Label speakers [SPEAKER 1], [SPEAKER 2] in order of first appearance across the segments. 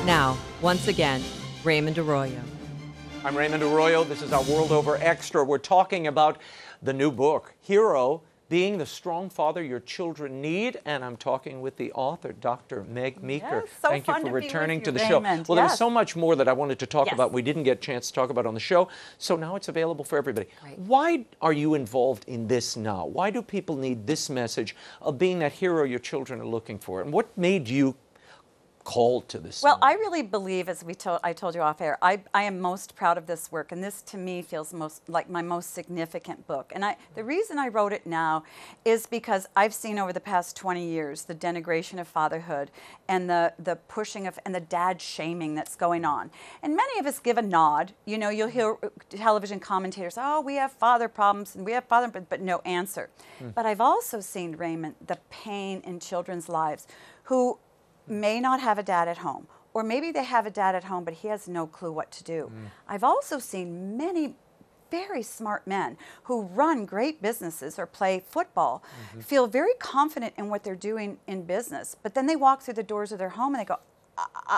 [SPEAKER 1] Now, once again, Raymond Arroyo.
[SPEAKER 2] I'm Raymond Arroyo. This is our World Over Extra. We're talking about the new book, Hero, Being the Strong Father Your Children Need. And I'm talking with the author, Dr. Meg Meeker.
[SPEAKER 3] Yes, so
[SPEAKER 2] Thank you
[SPEAKER 3] fun
[SPEAKER 2] for
[SPEAKER 3] to be
[SPEAKER 2] returning
[SPEAKER 3] with
[SPEAKER 2] to
[SPEAKER 3] you,
[SPEAKER 2] the show.
[SPEAKER 3] Raymond.
[SPEAKER 2] Well, there was
[SPEAKER 3] Yes.
[SPEAKER 2] so much more that I wanted to talk
[SPEAKER 3] Yes.
[SPEAKER 2] about. We didn't get a chance to talk about on the show. So now it's available for everybody.
[SPEAKER 3] Right.
[SPEAKER 2] Why are you involved in this now? Why do people need this message of being that hero your children are looking for? And what made you called to this?
[SPEAKER 3] Well, I really believe, as I told you off air, I am most proud of this work, and this to me feels most like my most significant book. And the reason I wrote it now is because I've seen over the past 20 years the denigration of fatherhood and the pushing of and the dad shaming that's going on. And many of us give a nod. You know, you'll hear television commentators, "Oh, we have father problems and we have father," but no answer. But I've also seen, Raymond, the pain in children's lives who may not have a dad at home, or maybe they have a dad at home, but he has no clue what to do. I've also seen many very smart men who run great businesses or play football, feel very confident in what they're doing in business, but then they walk through the doors of their home and they go,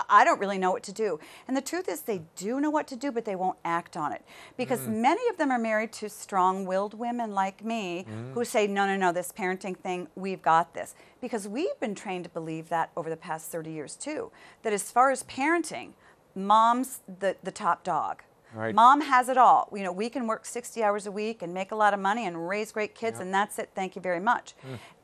[SPEAKER 3] I don't really know what to do. And the truth is they do know what to do, but they won't act on it. Because many of them are married to strong-willed women like me who say, no, this parenting thing, we've got this. Because we've been trained to believe that over the past 30 years too, that as far as parenting, mom's the top dog.
[SPEAKER 2] Right.
[SPEAKER 3] Mom has it all. You know, we can work 60 hours a week and make a lot of money and raise great kids, and that's it. Thank you very much.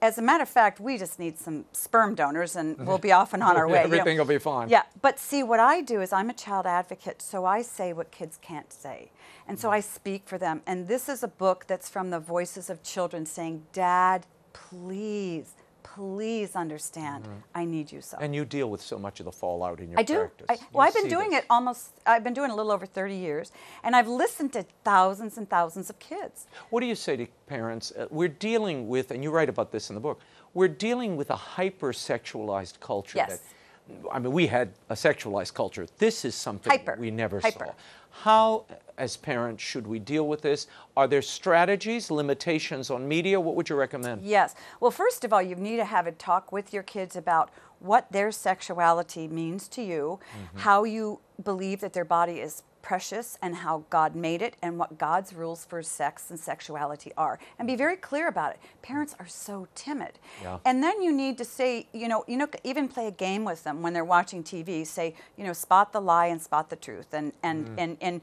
[SPEAKER 3] As a matter of fact, we just need some sperm donors, and we'll be off and on our way.
[SPEAKER 2] Everything will be fine.
[SPEAKER 3] Yeah, but see, what I do is I'm a child advocate, so I say what kids can't say. And so I speak for them. And this is a book that's from the voices of children saying, Dad, please understand, I need you so.
[SPEAKER 2] And you deal with so much of the fallout in your
[SPEAKER 3] I do.
[SPEAKER 2] practice.
[SPEAKER 3] I've been doing it I've been doing it a little over 30 years, and I've listened to thousands and thousands of kids.
[SPEAKER 2] What do you say to parents? We're dealing with, and you write about this in the book, we're dealing with a hyper-sexualized culture.
[SPEAKER 3] Yes.
[SPEAKER 2] I mean, we had a sexualized culture. This is something we never saw. How, as parents, should we deal with this? Are there strategies, limitations on media? What would you recommend?
[SPEAKER 3] Yes. Well, first of all, you need to have a talk with your kids about what their sexuality means to you, how you believe that their body is precious and how God made it, and what God's rules for sex and sexuality are. And be very clear about it. Parents are so timid.
[SPEAKER 2] Yeah.
[SPEAKER 3] And then you need to say, even play a game with them when they're watching TV. Say, spot the lie and spot the truth, and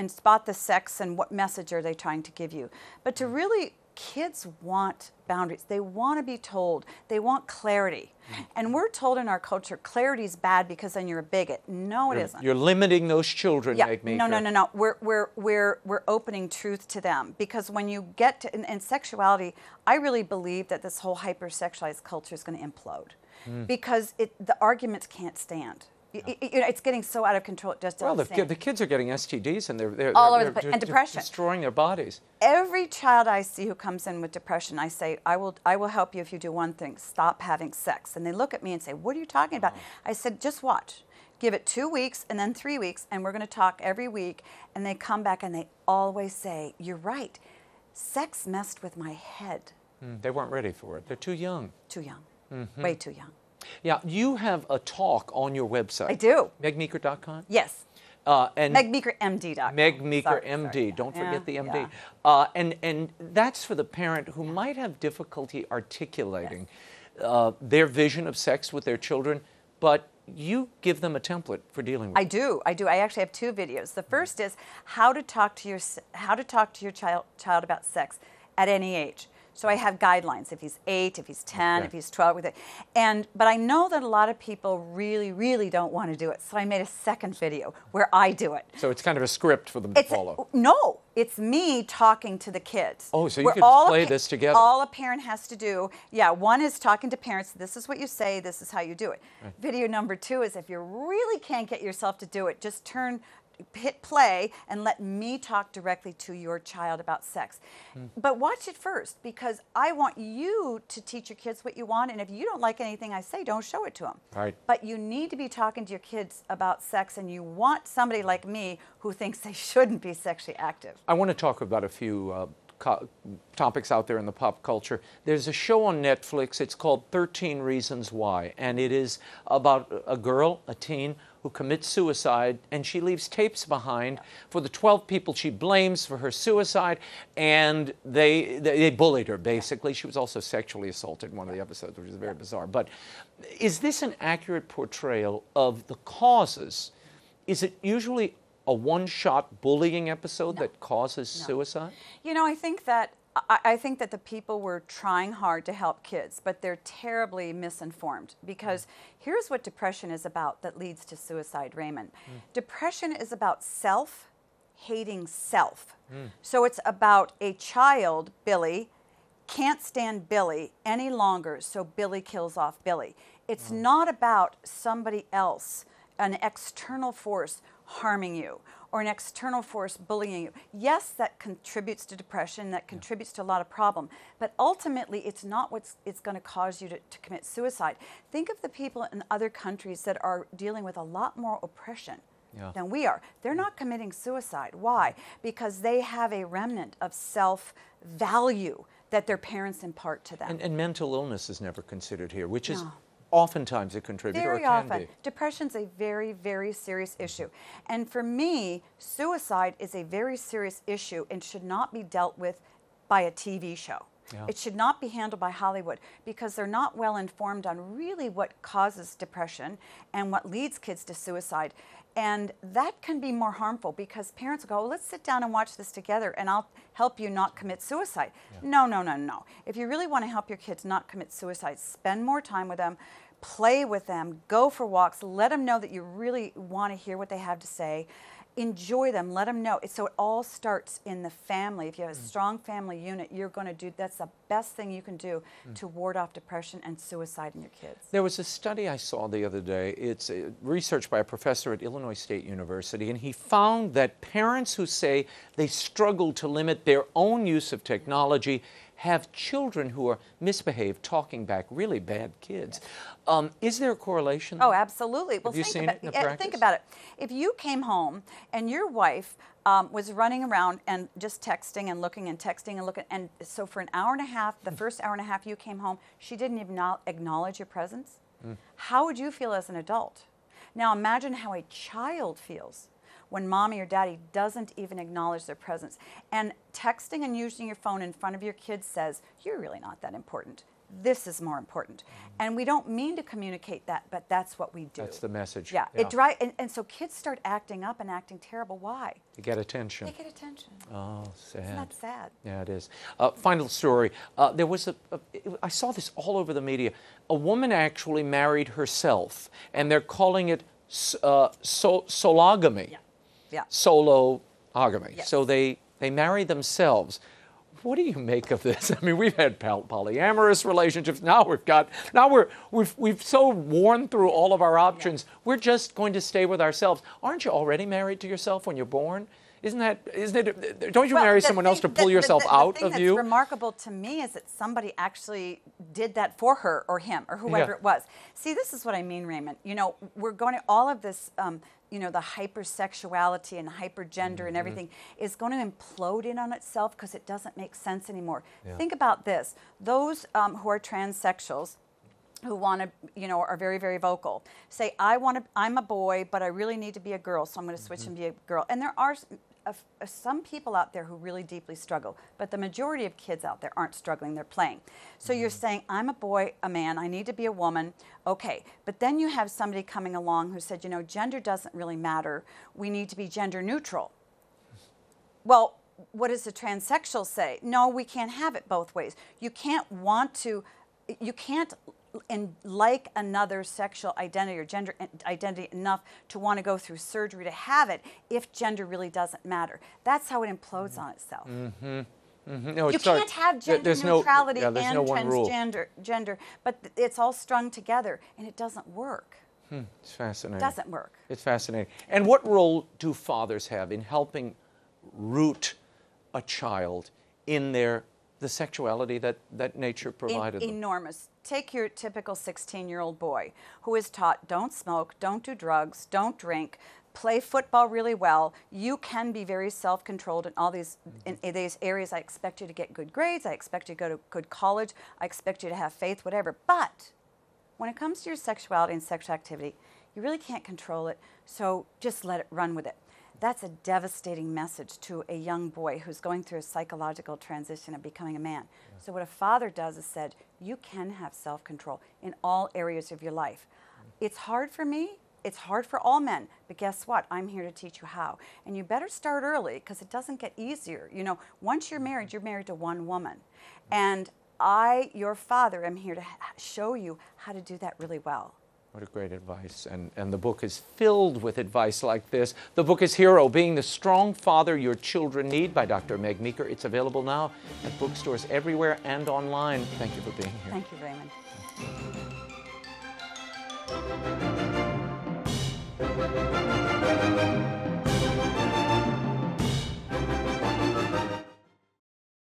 [SPEAKER 3] spot the sex and what message are they trying to give you. But to really, kids want boundaries. They want to be told. They want clarity. And we're told in our culture, clarity is bad because then you're a bigot. No, it isn't.
[SPEAKER 2] You're limiting those children, Meg Meeker.
[SPEAKER 3] No. We're opening truth to them, because when you get to in sexuality, I really believe that this whole hypersexualized culture is going to implode, because the arguments can't stand. It's getting so out of control. It just doesn't stand.
[SPEAKER 2] The kids are getting STDs, and they're
[SPEAKER 3] all over the place, and depression,
[SPEAKER 2] destroying their bodies.
[SPEAKER 3] Every child I see who comes in with depression, I say, I will help you if you do one thing: stop having sex. And they look at me and say, what are you talking about? I said, just watch. Give it 2 weeks and then 3 weeks, and we're going to talk every week. And they come back and they always say, you're right. Sex messed with my head.
[SPEAKER 2] They weren't ready for it. They're too young.
[SPEAKER 3] Too young. Way too young.
[SPEAKER 2] Yeah, you have a talk on your website.
[SPEAKER 3] I do.
[SPEAKER 2] MegMeeker.com?
[SPEAKER 3] Yes.
[SPEAKER 2] And
[SPEAKER 3] MegMeekerMD.com.
[SPEAKER 2] Meg Meeker, MD.
[SPEAKER 3] Sorry.
[SPEAKER 2] Don't forget the MD.
[SPEAKER 3] Yeah.
[SPEAKER 2] And that's for the parent who might have difficulty articulating their vision of sex with their children, but you give them a template for dealing with it.
[SPEAKER 3] I do. I actually have 2 videos. The first is how to talk to your child about sex at any age. So I have guidelines, if he's 8, if he's 10, if he's 12, with it. But I know that a lot of people really, really don't want to do it. So I made a second video where I do it.
[SPEAKER 2] So it's kind of a script for them to follow.
[SPEAKER 3] No, it's me talking to the kids.
[SPEAKER 2] Oh, so you could play this together.
[SPEAKER 3] All a parent has to do, one is talking to parents, this is what you say, this is how you do it. Right. Video number 2 is if you really can't get yourself to do it, just hit play and let me talk directly to your child about sex. But watch it first, because I want you to teach your kids what you want, and if you don't like anything I say, don't show it to them.
[SPEAKER 2] Right.
[SPEAKER 3] But you need to be talking to your kids about sex, and you want somebody like me who thinks they shouldn't be sexually active.
[SPEAKER 2] I want to talk about a few topics out there in the pop culture. There's a show on Netflix. It's called 13 Reasons Why, and it is about a girl, a teen, who commits suicide, and she leaves tapes behind for the 12 people she blames for her suicide, and they bullied her, basically. She was also sexually assaulted in one of the episodes, which is very bizarre. But is this an accurate portrayal of the causes? Is it usually a one-shot bullying episode that causes suicide?
[SPEAKER 3] You know, I think that the people were trying hard to help kids, but they're terribly misinformed, because here's what depression is about that leads to suicide, Raymond. Depression is about hating self. So it's about a child, Billy, can't stand Billy any longer, so Billy kills off Billy. It's not about somebody else, an external force harming you, or an external force bullying you. Yes, that contributes to depression, that contributes to a lot of problem, but ultimately it's not what's going to cause you to commit suicide. Think of the people in other countries that are dealing with a lot more oppression than we are. They're not committing suicide. Why? Because they have a remnant of self-value that their parents impart to them.
[SPEAKER 2] And mental illness is never considered here, which is oftentimes a contributor.
[SPEAKER 3] Very often. Depression's a very, very serious issue. And for me, suicide is a very serious issue and should not be dealt with by a TV show. It should not be handled by Hollywood, because they're not well informed on really what causes depression and what leads kids to suicide. And that can be more harmful, because parents go, let's sit down and watch this together and I'll help you not commit suicide. No, no, no, no. If you really want to help your kids not commit suicide, spend more time with them, play with them, go for walks, let them know that you really want to hear what they have to say. Enjoy them, let them know. So it all starts in the family. If you have a strong family unit, you're going to do, that's the best thing you can do to ward off depression and suicide in your kids.
[SPEAKER 2] There was a study I saw the other day. It's research by a professor at Illinois State University, and he found that parents who say they struggle to limit their own use of technology have children who are misbehaved, talking back, really bad kids. Is there a correlation?
[SPEAKER 3] Oh, absolutely. Well,
[SPEAKER 2] have you seen it in the practice?
[SPEAKER 3] Think about it. If you came home and your wife was running around and just texting and looking and texting and looking, and so for an hour and a half, the first hour and a half you came home, she didn't even acknowledge your presence, how would you feel as an adult? Now imagine how a child feels when mommy or daddy doesn't even acknowledge their presence. And texting and using your phone in front of your kids says, you're really not that important. This is more important. And we don't mean to communicate that, but that's what we do.
[SPEAKER 2] That's the message.
[SPEAKER 3] Yeah. And so kids start acting up and acting terrible. Why?
[SPEAKER 2] To get attention.
[SPEAKER 3] They get attention.
[SPEAKER 2] Oh, sad.
[SPEAKER 3] Isn't that sad?
[SPEAKER 2] Yeah, it is. Final story. There was I saw this all over the media. A woman actually married herself, and they're calling it sologamy.
[SPEAKER 3] Yeah.
[SPEAKER 2] Solo-ogamy.
[SPEAKER 3] Yes.
[SPEAKER 2] So they marry themselves. What do you make of this? I mean, we've had polyamorous relationships. Now we've so worn through all of our options. We're just going to stay with ourselves. Aren't you already married to yourself when you're born? Isn't it? Don't you marry someone else to pull yourself out of you?
[SPEAKER 3] The thing that's remarkable to me is that somebody actually did that for her or him or whoever it was. See, this is what I mean, Raymond. You know, we're going to all of this. You know, the hypersexuality and hypergender and everything is going to implode in on itself because it doesn't make sense anymore. Think about this. Those who are transsexuals, who want to, you know, are very, very vocal, say, I'm a boy, but I really need to be a girl, so I'm going to switch and be a girl. And there are some people out there who really deeply struggle, but the majority of kids out there aren't struggling, they're playing. So you're saying, I'm a boy, a man, I need to be a woman, okay. But then you have somebody coming along who said, you know, gender doesn't really matter, we need to be gender neutral. Well, what does the transsexual say? No, we can't have it both ways. You can't like another sexual identity or gender identity enough to want to go through surgery to have it if gender really doesn't matter. That's how it implodes on itself. No, you can't have gender neutrality and transgender, but it's all strung together and it doesn't work.
[SPEAKER 2] It's fascinating.
[SPEAKER 3] It doesn't work.
[SPEAKER 2] It's fascinating. And what role do fathers have in helping root a child in the sexuality that nature provided them?
[SPEAKER 3] Enormous. Take your typical 16-year-old boy who is taught, don't smoke, don't do drugs, don't drink, play football really well. You can be very self-controlled in all these areas. I expect you to get good grades. I expect you to go to good college. I expect you to have faith, whatever. But when it comes to your sexuality and sexual activity, you really can't control it, so just let it run with it. That's a devastating message to a young boy who's going through a psychological transition of becoming a man. Yeah. So what a father does is said, you can have self-control in all areas of your life. It's hard for me. It's hard for all men, but guess what? I'm here to teach you how. And you better start early because it doesn't get easier. You know, once you're married to one woman. And I, your father, am here to show you how to do that really well.
[SPEAKER 2] What a great advice. And the book is filled with advice like this. The book is Hero, Being the Strong Father Your Children Need by Dr. Meg Meeker. It's available now at bookstores everywhere and online. Thank you for being here.
[SPEAKER 3] Thank you, Raymond.